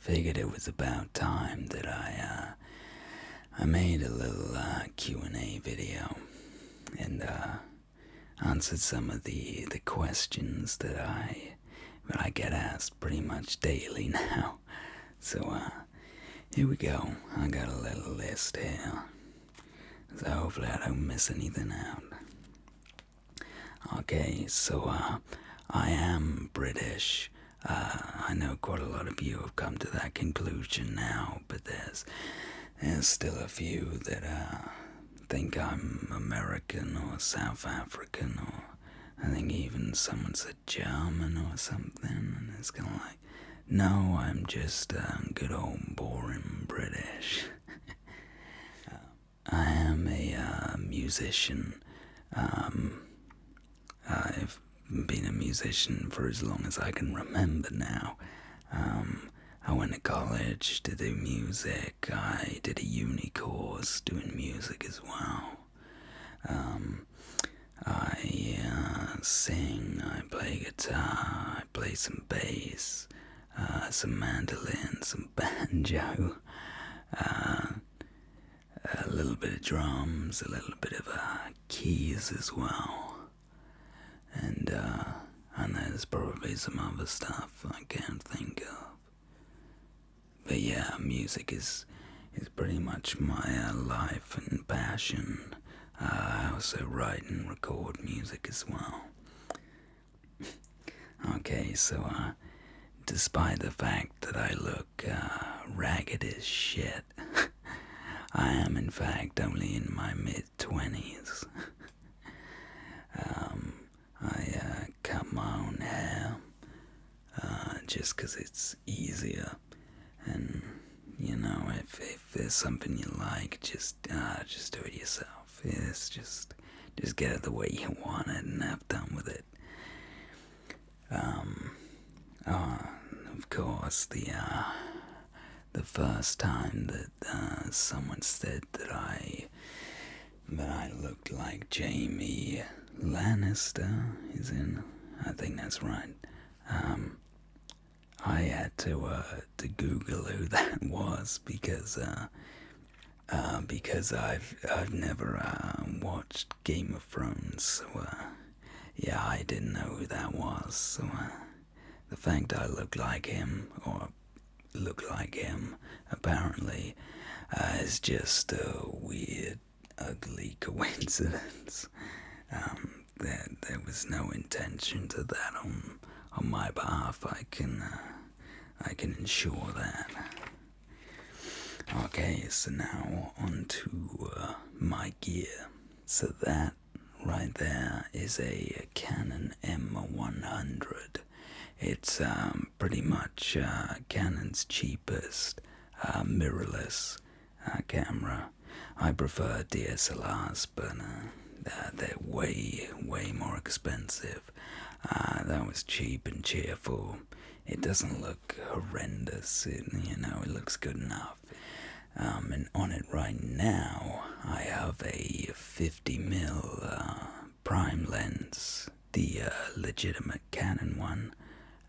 figured it was about time that I made a little Q&A video and answered some of the questions that I get asked pretty much daily now. So here we go. I got a little list here, so hopefully I don't miss anything out. Okay, so I am British. I know quite a lot of you have come to that conclusion now, but there's still a few that think I'm American or South African, or I think even someone said German or something, and it's kind of like, no, I'm just good old boring British. I am a musician. I've been a musician for as long as I can remember now. I went to college to do music. I did a uni course doing music as well. I sing, I play guitar, I play some bass, some mandolin, some banjo, a little bit of drums, a little bit of keys as well. And there's probably some other stuff I can't think of. But yeah, music is pretty much my life and passion. I also write and record music as well. Okay, so despite the fact that I look ragged as shit, I am in fact only in my mid-20s. I cut my own hair just 'cause it's easier, and you know, if there's something you like, just do it yourself. It's just get it the way you want it and have done with it. Of course, the first time that someone said that I looked like Jamie Lannister, I think that's right. I had to Google who that was because I've never watched Game of Thrones, so yeah, I didn't know who that was. So the fact I look like him, or look like him, apparently, is just a weird, ugly coincidence. There was no intention to that on my behalf. I can ensure that. Okay, so now on to my gear. So that right there is a Canon M100. It's pretty much Canon's cheapest mirrorless camera. I prefer DSLRs, but they're way more expensive. That was cheap and cheerful. It doesn't look horrendous. It looks good enough. And on it right now, I have a 50mm prime lens, the legitimate Canon one,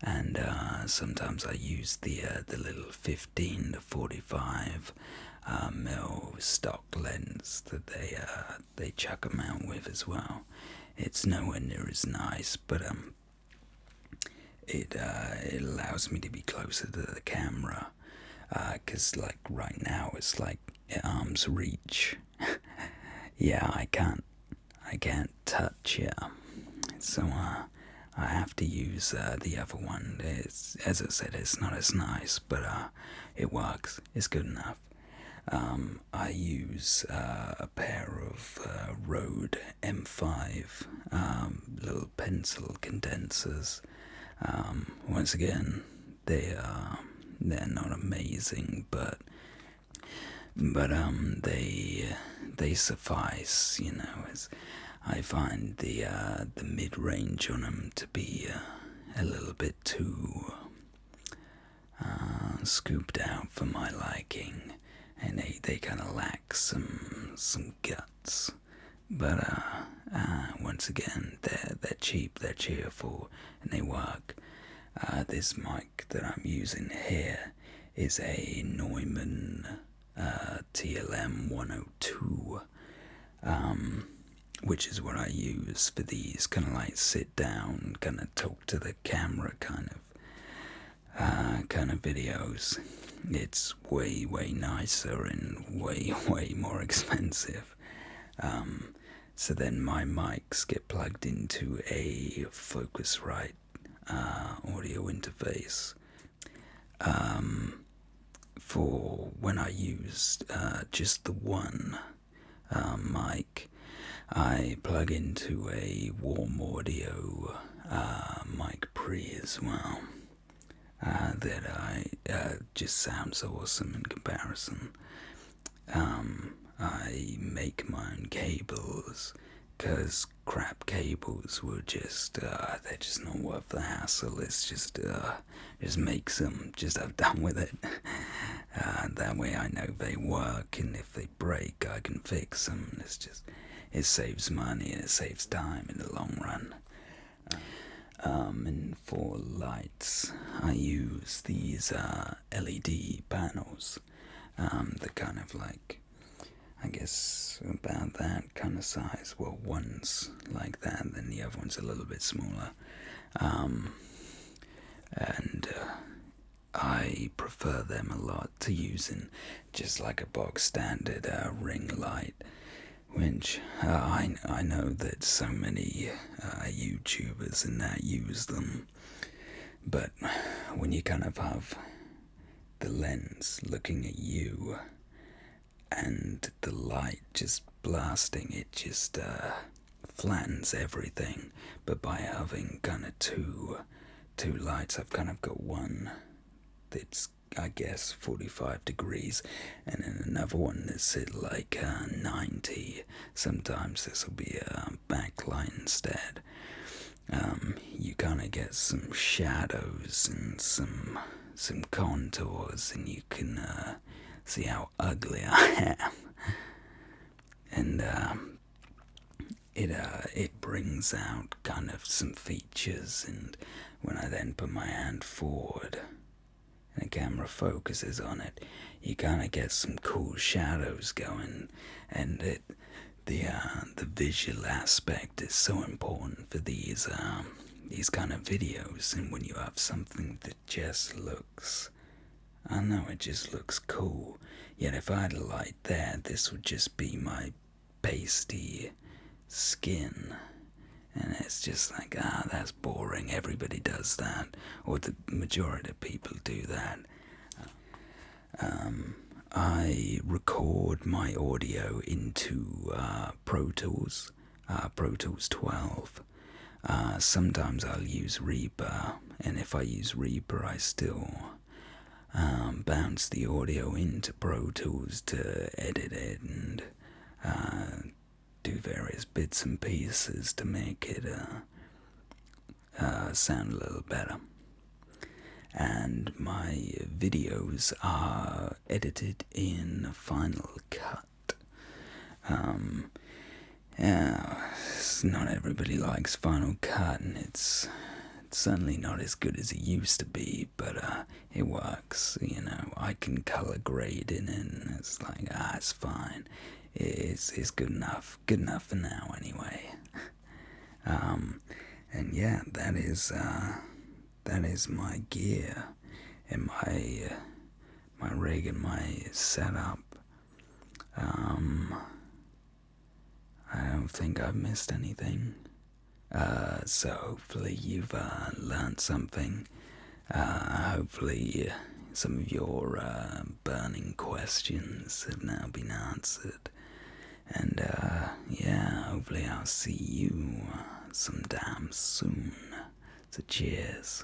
and sometimes I use the little 15 to 45 mil stock lens that they chuck them out with as well. It's nowhere near as nice, but it allows me to be closer to the camera, because like right now it's like at arm's reach. Yeah, I can't touch it, so I have to use the other one. As I said, it's not as nice, but it works. It's good enough. I use a pair of Rode M5 little pencil condensers. Once again, they're not amazing, but they suffice. As I find the mid range on them to be a little bit too scooped out for my liking, and they kind of lack some guts. But once again, they're cheap, they're cheerful, and they work. This mic that I'm using here is a Neumann TLM 102, which is what I use for these kind of like sit down, kind of talk to the camera kind of videos. It's way nicer and way more expensive. So then my mics get plugged into a Focusrite audio interface. For when I used just the one mic, I plug into a Warm Audio mic pre as well. That just sounds awesome in comparison. I make my own cables, because crap cables were just, they're just not worth the hassle. It's just make some, just have done with it. That way I know they work, and if they break, I can fix them. It saves money and it saves time in the long run. And for lights, I use these LED panels. They're kind of like, I guess, about that kind of size. Well, one's like that, then the other one's a little bit smaller. And I prefer them a lot to using just like a box standard ring light, which I know that so many YouTubers and that use them, but when you kind of have the lens looking at you and the light just blasting, it just flattens everything. But by having kind of two lights, I've kind of got one that's, I guess, 45 degrees, and then another one that's at like 90. Sometimes this will be a backlight instead. You kind of get some shadows and some contours, and you can see how ugly I am. And it brings out kind of some features, and when I then put my hand forward and the camera focuses on it, you kind of get some cool shadows going, and the visual aspect is so important for these kind of videos. And when you have something that just looks, I don't know, it just looks cool. Yet if I had a light there, this would just be my pasty skin. And it's just like, that's boring. Everybody does that, or the majority of people do that. I record my audio into Pro Tools 12. Sometimes I'll use Reaper, and if I use Reaper, I still bounce the audio into Pro Tools to edit it and do various bits and pieces to make it sound a little better. And my videos are edited in Final Cut. Not everybody likes Final Cut, and it's certainly not as good as it used to be, but it works. I can color grade in it, and it's like, it's fine. It's good enough for now anyway. And yeah, that is my gear and my rig and my setup. I don't think I've missed anything. So hopefully you've learned something. Hopefully some of your burning questions have now been answered. And yeah, hopefully I'll see you sometime soon. So cheers.